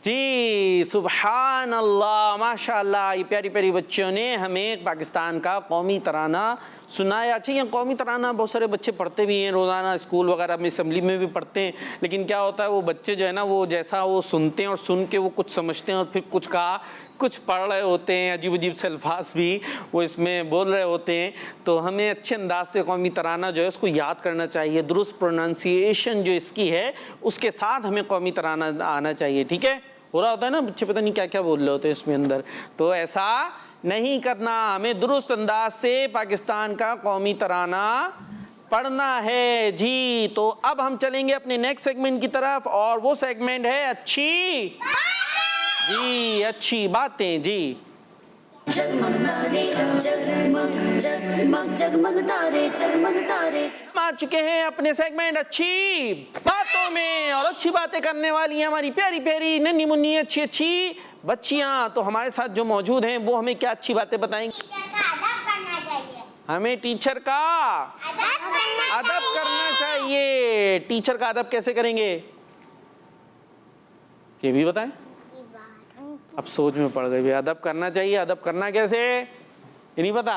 जी सुभान अल्लाह, माशाअल्लाह। ये प्यारी प्यारी बच्चों ने हमें पाकिस्तान का कौमी तराना सुनाया। अच्छा, ये कौमी तराना बहुत सारे बच्चे पढ़ते भी हैं रोज़ाना, स्कूल वगैरह में, असेंबली में भी पढ़ते हैं, लेकिन क्या होता है वो बच्चे जो है ना, वो जैसा वो सुनते हैं और सुन के वो कुछ समझते हैं और फिर कुछ पढ़ रहे होते हैं, अजीब अजीब से अल्फाज भी वो इसमें बोल रहे होते हैं। तो हमें अच्छे अंदाज से कौमी तराना जो है उसको याद करना चाहिए, दुरुस्त प्रोनाउंसिएशन जो इसकी है उसके साथ हमें कौमी तराना आना चाहिए। ठीक है, हो रहा होता है ना बच्चे पता नहीं क्या क्या बोल रहे होते हैं इसमें अंदर, तो ऐसा नहीं करना, हमें दुरुस्त अंदाज से पाकिस्तान का कौमी तराना पढ़ना है जी। तो अब हम चलेंगे अपने नेक्स्ट सेगमेंट की तरफ, और वो सेगमेंट है अच्छी जी, अच्छी बातें जी। जगमग तारे जगमग जगमग जगमग तारे जगमग तारे। हम आ चुके हैं अपने सेगमेंट अच्छी बातों में, और अच्छी बातें करने वाली हैं हमारी प्यारी प्यारी नन्ही मुन्नी अच्छी अच्छी बच्चियां। तो हमारे साथ जो मौजूद हैं वो हमें क्या अच्छी बातें बताएंगी? हमें टीचर का अदब करना चाहिए। टीचर का अदब कैसे करेंगे ये भी बताएं। अब सोच में पड़ गई, अदब करना चाहिए, अदब करना कैसे ये नहीं पता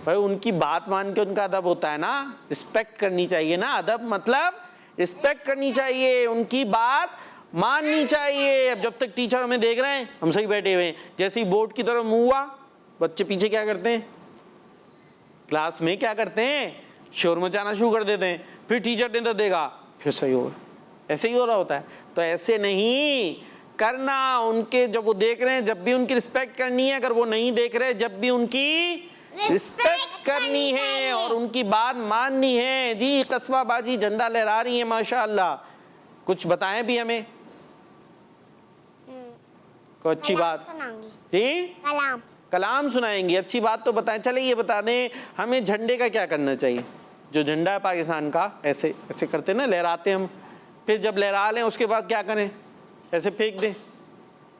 भाई। उनकी बात मान के उनका अदब होता है ना, रिस्पेक्ट करनी चाहिए ना। अदब मतलब रिस्पेक्ट करनी चाहिए, उनकी बात माननी चाहिए। अब जब तक टीचर हमें देख रहे हैं, हम सही बैठे हुए हैं, जैसे ही बोर्ड की तरफ मुंह हुआ, बच्चे पीछे क्या करते हैं, क्लास में क्या करते हैं, शोर मचाना शुरू कर देते हैं। फिर टीचर ने तो देखा, फिर सही होगा, ऐसे ही हो रहा होता है। तो ऐसे नहीं करना, उनके जब वो देख रहे हैं जब भी उनकी रिस्पेक्ट करनी है, अगर वो नहीं देख रहे जब भी उनकी रिस्पेक्ट करनी है और उनकी बात माननी है जी। कस्बा बाजी झंडा लहरा रही है माशाअल्लाह, कुछ बताएं भी हमें कोई अच्छी बात जी। कलाम सुनाएंगी, अच्छी बात तो बताएं। चले ये बता दें हमें झंडे का क्या करना चाहिए। जो झंडा है पाकिस्तान का, ऐसे ऐसे करते ना, लहराते हम, फिर जब लहरा लें उसके बाद क्या करें, ऐसे फेंक दें,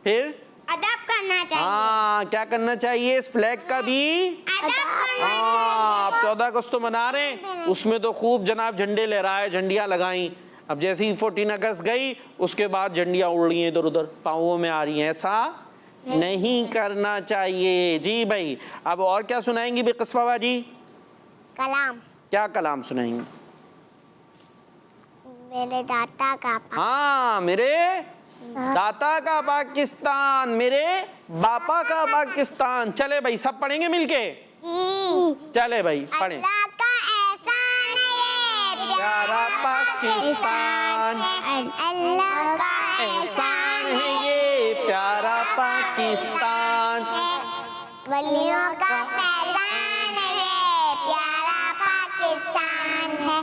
फिर अदब करना चाहिए। हाँ, क्या करना चाहिए, इस फ्लैग का भी अदब करना हाँ। आप 14 अगस्त तो मना रहे हैं, उसमें तो खूब जनाब झंडे लहराए, झंडियाँ लगाई। अब जैसे ही 14 अगस्त गई उसके बाद झंडियाँ उड़ रही हैं इधर उधर, पाँवों में आ रही हैं, ऐसा नहीं करना चाहिए जी भाई। अब और क्या सुनाएंगी बे कस्बा बाजी? कलाम। क्या कलाम सुनाएंगी? मेरे दाता का हाँ, मेरे दाता का पाकिस्तान, मेरे बापा का पाकिस्तान। चले भाई सब पढ़ेंगे मिलके, चले भाई पढ़ें। अल्लाह का एहसान है प्यारा पाकिस्तान, अल्लाह का एहसान है ये प्यारा पाकिस्तान, वलियों का फैजान है प्यारा पाकिस्तान है,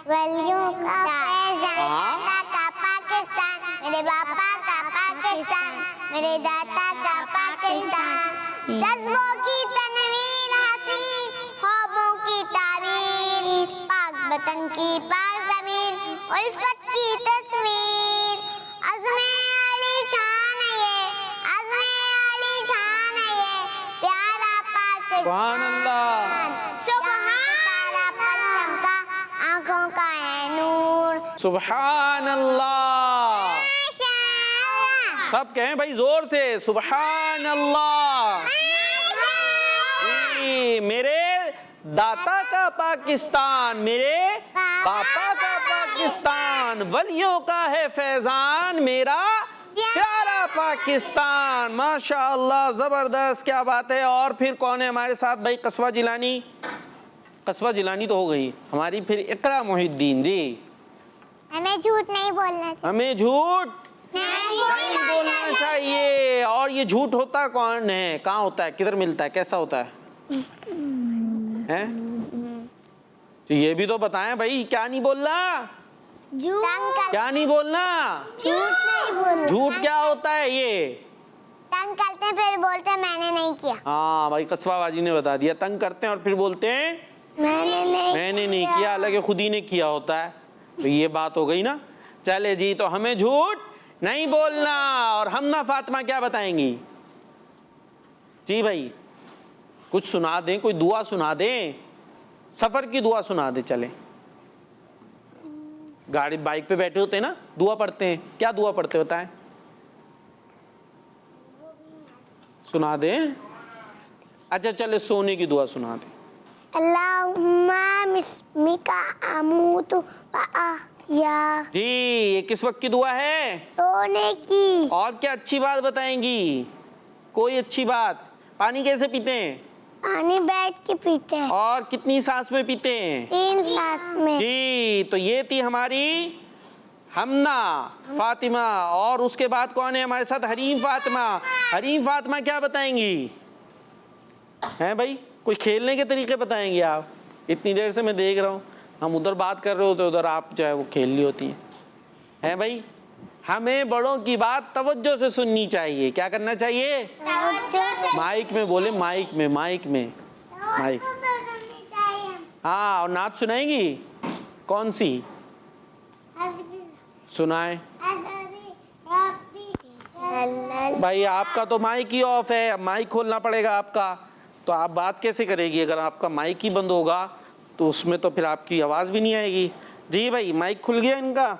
वलियों का फैजान, अल्लाह का पाकिस्तान, मेरे बापा का पाकिस्तान, मेरे दाता का पाकिस्तान, जज्बों की तनवीर हसीन, ख्वाबों की ताबीर, पाक वतन की पाक ज़मीन, उल्फत की तस्वीर, अज़्मे आली शान है ये, अज़्मे आली शान है ये, प्यारा पाकिस्तान। सुभान अल्लाह, सुभान परचम का, आँखों का है नूर, सुभान अल्लाह। माशाअल्लाह, सब कहें भाई जोर से, सुभान अल्लाह। जी, मेरे दाता का पाकिस्तान, मेरे पापा का पाकिस्तान, वलियों का है फैजान, मेरा प्यारा पाकिस्तान। माशाअल्लाह, जबरदस्त, क्या बात है। और फिर कौन है हमारे साथ भाई? कस्बा जिलानी। कस्बा जिलानी तो हो गई हमारी, फिर इकरा मोहिद्दीन जी। हमें झूठ नहीं बोलना चाहिए, हमें झूठ नहीं बोलना चाहिए। और ये झूठ होता कौन है, कहाँ होता है, किधर मिलता है, कैसा होता है, हैं? तो ये भी तो बताएं भाई, क्या नहीं बोलना, झूठ क्या नहीं बोलना, नहीं बोलना, झूठ क्या होता है ये? तंग करते हैं फिर बोलते हैं मैंने नहीं किया। हाँ भाई, कस्बा बाजी ने बता दिया, तंग करते हैं और फिर बोलते हैं मैंने नहीं किया, हालांकि खुद ही ने किया होता है। तो ये बात हो गई ना। चले जी, तो हमें झूठ नहीं बोलना। और हमना फातिमा क्या बताएंगी जी भाई? कुछ सुना दें, कोई दुआ सुना दें, सफर की दुआ सुना दे। चले गाड़ी बाइक पे बैठे होते हैं ना, दुआ पढ़ते हैं, क्या दुआ पढ़ते होता है? सुना दें? अच्छा चले सोने की दुआ सुना दें। अल्लाहुम्मा बिस्मिका अमूतु व अहया। जी, ये किस वक्त की दुआ है? सोने की। और क्या अच्छी बात बताएंगी? कोई अच्छी बात? पानी कैसे पीते हैं? पानी बैठ के पीते हैं। और कितनी सांस में पीते हैं? 3 सांस में। जी, तो ये थी हमारी हमना फातिमा। और उसके बाद कौन है हमारे साथ? हरीम फातिमा। हरीम फातिमा क्या बताएंगी? हैं भाई, कोई खेलने के तरीके बताएंगे आप? इतनी देर से मैं देख रहा हूँ, हम उधर बात कर रहे होते, उधर आप जो है वो खेल रही होती हैं भाई। हमें बड़ों की बात तवज्जो से सुननी चाहिए। क्या करना चाहिए? माइक में बोले, माइक में, माइक में, माइक। हाँ, और नात सुनाएंगी? कौन सी सुनाए? भाई आपका तो माइक ही ऑफ है, अब माइक खोलना पड़ेगा आपका। तो आप बात कैसे करेगी अगर आपका माइक ही बंद होगा? तो उसमें तो फिर आपकी आवाज़ भी नहीं आएगी। जी भाई, माइक खुल गया इनका?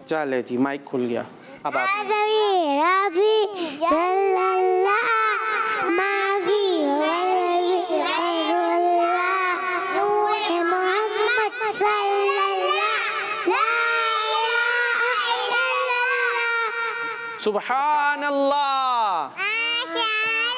चले जी, माइक खुल गया। अब आप सुभान अल्लाह।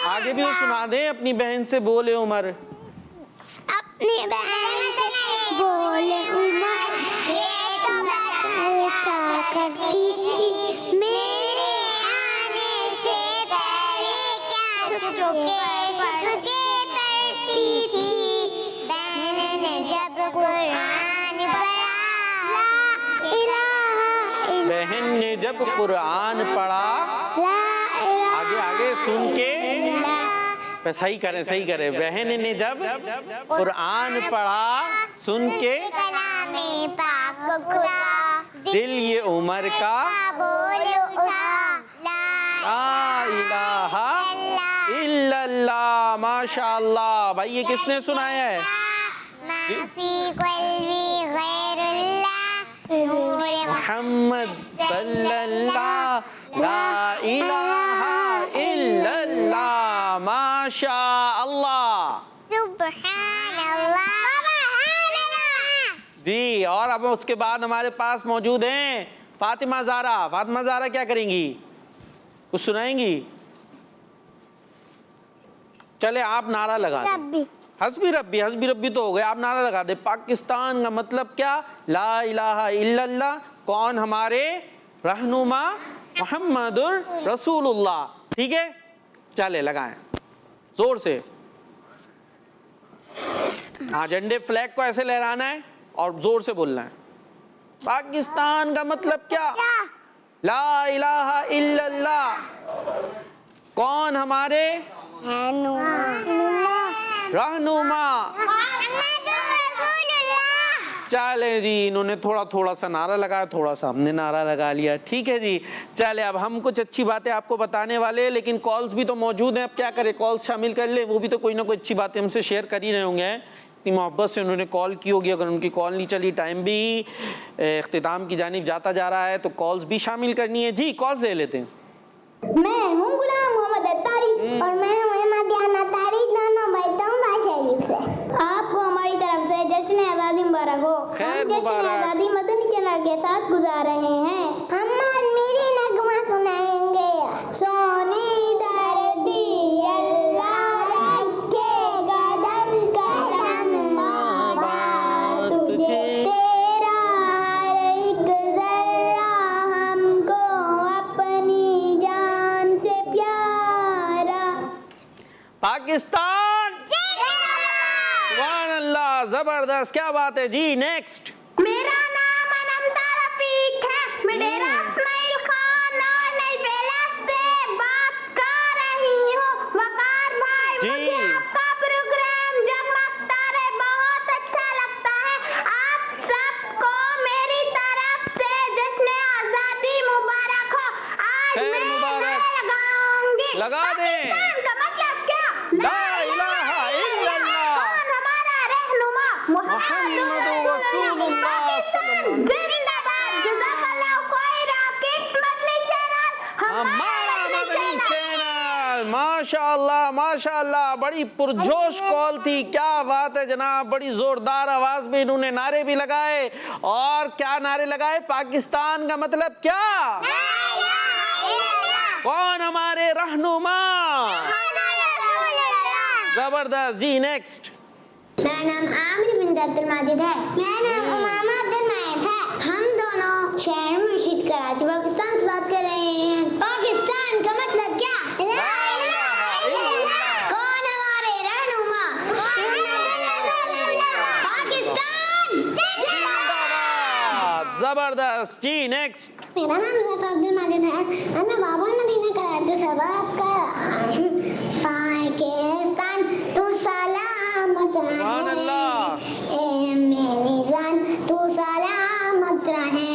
आगे भी तो सुना दे, अपनी बहन से बोले उमर। अपनी बहन से बोले उमर, ये तो क्या करती थी मेरे आने से पहले, क्या छुपके पढ़ती थी। बहन ने जब कुरान पढ़ा, बहन ने जब कुरान पढ़ा, आगे आगे सुन के सही करें, सही करें। बहन ने जब कुरान पढ़ा, सुन के कलामे पाक खुदा, दिल ये उमर का बोल उठा, ला इलाहा इल्लल्लाह। माशाअल्लाह। भाई ये किसने सुनाया है? माफी क़ल्बी गैरुल्लाह, नूर मोहम्मद सल्लल्लाहु ला इलाहा इल्लल्लाह। माशा अल्लाह, सुभान अल्लाह, सुभान अल्लाह। जी। और अब उसके बाद हमारे पास मौजूद हैं फातिमा ज़ारा। फातिमा ज़ारा क्या करेंगी? कुछ सुनाएंगी? चले आप नारा लगा दें। हस्बी रब्बी, हस्बी रब्बी तो हो गए, आप नारा लगा दे। पाकिस्तान का मतलब क्या? ला इलाहा इल्लल्लाह। कौन? हमारे रहनुमा मुहम्मदुर रसूलुल्लाह। ठीक है, चले लगाएं जोर से। हाँ, झंडे फ्लैग को ऐसे लहराना है और जोर से बोलना है। पाकिस्तान का मतलब क्या? ला इलाहा इल्लल्लाह। कौन? हमारे रहनुमा। चले जी, इन्होंने थोड़ा थोड़ा सा नारा लगाया, थोड़ा सा हमने नारा लगा लिया। ठीक है जी, चले अब हम कुछ अच्छी बातें आपको बताने वाले, लेकिन कॉल्स भी तो मौजूद हैं। अब क्या करें, कॉल्स शामिल कर ले, वो भी तो कोई ना कोई अच्छी बातें हमसे शेयर कर ही रहे होंगे। इतनी मोहब्बत से उन्होंने कॉल की होगी, अगर उनकी कॉल नहीं चली, टाइम भी इख्तिताम की जानिब जाता जा रहा है, तो कॉल्स भी शामिल करनी है। जी, कॉल्स ले लेते हैं। मैं हूँ गुलाम मोहम्मद अत्तारी और मैं हूँ मदियाना तारी, दोनों बैठता हूँ शरीफ से। आपको हमारी तरफ से जश्न आज़ादी मुबारक हो। हम जश्न आज़ादी मदनी चैनल के साथ गुजार रहे हैं। हम मेरी नगमा सुनाएंगे। सोनी धरती अल्लाह रखे कदम कदम आबाद तुझे, तेरा हर एक जर्रा हमको अपनी जान से प्यारा। पाकिस्तान सुभान अल्लाह, जबरदस्त, क्या बात है जी। नेक्स्ट। मेरा नाम अनंता रफीक है, मैं डेरा इस्माइल खान और नई बेला से बात कर रही हूँ। वकार भाई, मुझे आपका प्रोग्राम जगमग तारे बहुत अच्छा लगता है। आप सबको मेरी तरफ से जश्न आज़ादी मुबारक हो। आज खैर मैं मुबारक। लगाऊंगी। लगा दे। पाकिस्तान का मतलब क्या? ला इलाहा इल्लल्लाह। कौन हमारा रहनुमा? मुहम्मदुर रसूलुल्लाह। माशाअल्लाह माशाअल्लाह, बड़ी पुरजोश कॉल थी, क्या बात है जनाब, बड़ी जोरदार आवाज में इन्होंने नारे भी लगाए। और क्या नारे लगाए? पाकिस्तान का मतलब क्या? कौन हमारे रहनुमा? जबरदस्त जी। नेक्स्ट। मेरा नाम आमिर बिन अब्दुल माजिद है। मेरा नाम उमामा अब्दुल माजिद है। हम दोनों शहर मुर्शिद कराची पाकिस्तान से बात कर रहे हैं। पाकिस्तान का मतलब क्या? कौन हमारे रहनुमा? पाकिस्तान जिंदाबाद। जबरदस्त जी। नेक्स्ट। मेरा नाम ज़फ़र अब्दुल माजिद है। मैं बाबा मदीना कराची से बात कर रहा हूँ। पाकिस्तान तू सलामत रहे, ए मेरी जान तू सलामत रहे।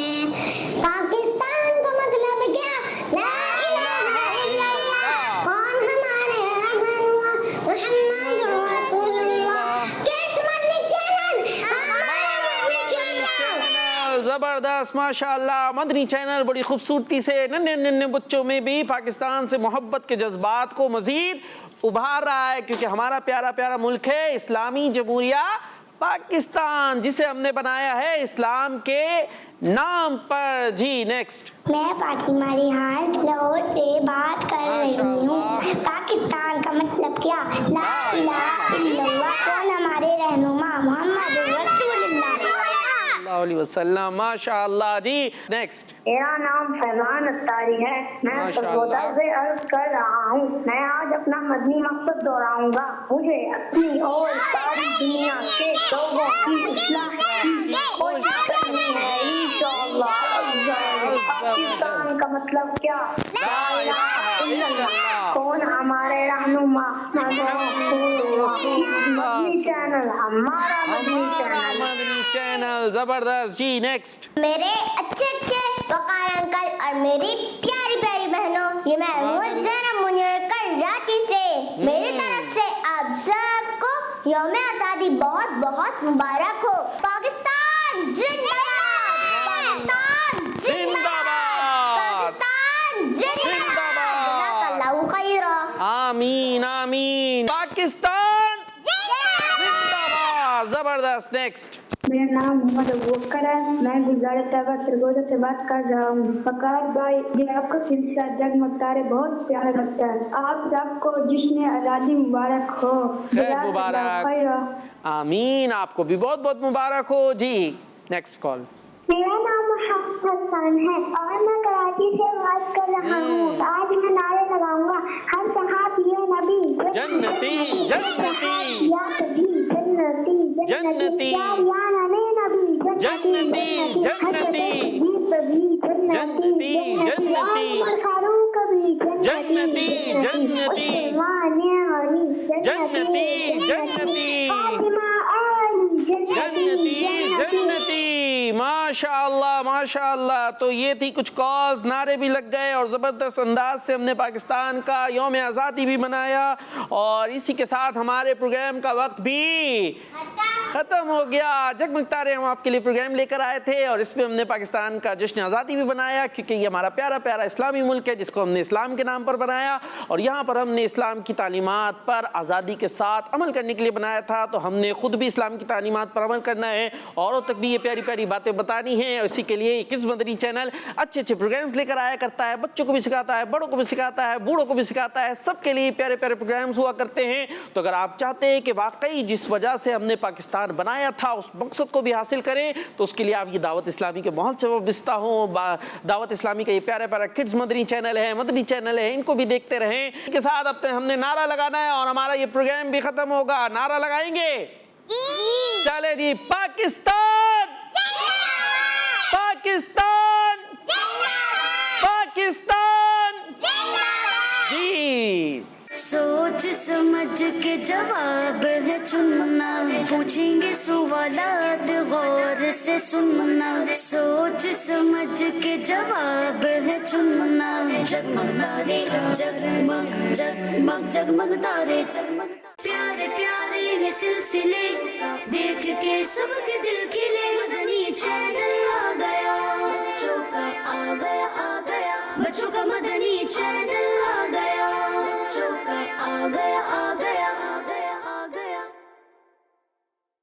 पाकिस्तान का मतलब क्या? ला इलाहा इल्लल्लाह। कौन हमारे रहनुमा? मुहम्मद रसूलुल्लाह। किड्स मदनी चैनल, हमारा मदनी चैनल। जबरदस्त माशाअल्लाह। मदनी चैनल बड़ी खूबसूरती से नन्हे नन्हे बच्चों में भी पाकिस्तान से मोहब्बत के जज्बात को मजीद उभार रहा है, क्योंकि हमारा प्यारा प्यारा मुल्क है इस्लामी जमहूरिया पाकिस्तान, जिसे हमने बनाया है इस्लाम के नाम पर। जी। नेक्स्ट। मैं फातिमा रिहान लाहौर से बात कर रही हूँ। पाकिस्तान का मतलब क्या? ला इलाहा इल्लल्लाह। कौन हमारे रहनुमा? मोहम्मद रसूलुल्लाह सल्लल्लाहु अलैहि वसल्लम। माशाअल्लाह जी। नेक्स्ट। मेरा नाम फैजान अत्तारी है। मैं माशाअल्लाह। सबोदा से अर्ज कर रहा हूँ। मैं आज अपना मदनी मकसद दोहराऊंगा। मुझे अपनी और सारी दुनिया के लोगों की इस्लाह की कोशिश करनी है इंशाअल्लाह। पाकिस्तान का मतलब क्या? ला इलाहा इल्लल्लाह। कौन हमारे रहनुमा? मदनी चैनल, हमारा मदनी चैनल। मदनी चैनल। जबरदस्त जी। नेक्स्ट। मेरे अच्छे अच्छे वकार अंकल और मेरी प्यारी प्यारी बहनों, ये मैं ज़ैनब मुनीर कराची से। मेरी तरफ से आप सबको यौम आज़ादी बहुत बहुत मुबारक हो। पाकिस्तान जिंदाबाद। पाकिस्तान जिंदाबाद। पाकिस्तान जिंदाबाद। अल्लाहु खैरा। आमीन आमीन। पाकिस्तान जिंदाबाद। जबरदस्त। नेक्स्ट। मेरा नाम मोहम्मद अबूबकर है। मैं गुलजार तैयबा सरगोजा से बात कर रहा हूँ। फकार भाई, ये आपका सिलसिला जगमग तारे बहुत प्यारा लगता है। आप सबको जश्न आज़ादी मुबारक हो। खैर मुबारक। आमीन। आपको भी बहुत बहुत मुबारक हो जी। Next call. मेरा नाम मोहम्मद हसन है और मैं कराची से बात कर रहा हूँ। आज मैं नारे लगाऊंगा, हर सहाबी ये नबी जन्नती जन्नती या कभी जन्नती जन्नती या नाने नबी जन्नती जन्नती जन्नती जन्नती फारूक कभी जन्नती जन्नती जन्नती जन्नती जन्नती जन्नती। माशाअल्लाह माशाअल्लाह। तो ये थी कुछ कॉज, नारे भी लग गए और ज़बरदस्त अंदाज से हमने पाकिस्तान का यौम आज़ादी भी मनाया। और इसी के साथ हमारे प्रोग्राम का वक्त भी ख़त्म हो गया। जगमग तारे हम आपके लिए प्रोग्राम लेकर आए थे और इसमें हमने पाकिस्तान का जश्न आज़ादी भी बनाया, क्योंकि ये हमारा प्यारा प्यारा इस्लामी मुल्क है जिसको हमने इस्लाम के नाम पर बनाया। और यहाँ पर हमने इस्लाम की तालीमात पर आज़ादी के साथ अमल करने के लिए बनाया था। तो हमने खुद भी इस्लाम की तालीमात पर अमल करना है, औरों तक भी ये प्यारी प्यारी बातें बतानी है। और इसी के लिए किड्स मदनी चैनल अच्छे अच्छे प्रोग्राम्स लेकर आया करता है। बच्चों को भी सिखाता है, बड़ों को भी सिखाता है, बूढ़ों को भी सिखाता है, सबके लिए प्यारे प्यारे प्रोग्राम्स हुआ करते हैं। तो अगर आप चाहते हैं कि वाकई जिस वजह से हमने पाकिस्तान बनाया था उस मकसद को भी हासिल करें, तो उसके लिए आप ये दावत इस्लामी के माहौल से वाबस्ता हो। दावत इस्लामी का ये प्यारा प्यारा किड्स मदनी चैनल है, मदनी चैनल है, इनको भी देखते रहें। इनके साथ अब हमने नारा लगाना है और हमारा ये प्रोग्राम भी खत्म होगा। नारा लगाएंगे? चले जी। पाकिस्तान पाकिस्तान पाकिस्तान जी। सोच समझ के जवाब है चुनना, पूछेंगे सवालात गौर से सुनना। सोच समझ के जवाब है चुनना। जगमग तारे जगमग जगमग जगमग तारे जगमग। प्यारे प्यारे ये सिलसिले देख के सबके दिल खिले। मदनी चैनल आ गया, बच्चों का आ गया बच्चों का मदनी चैनल।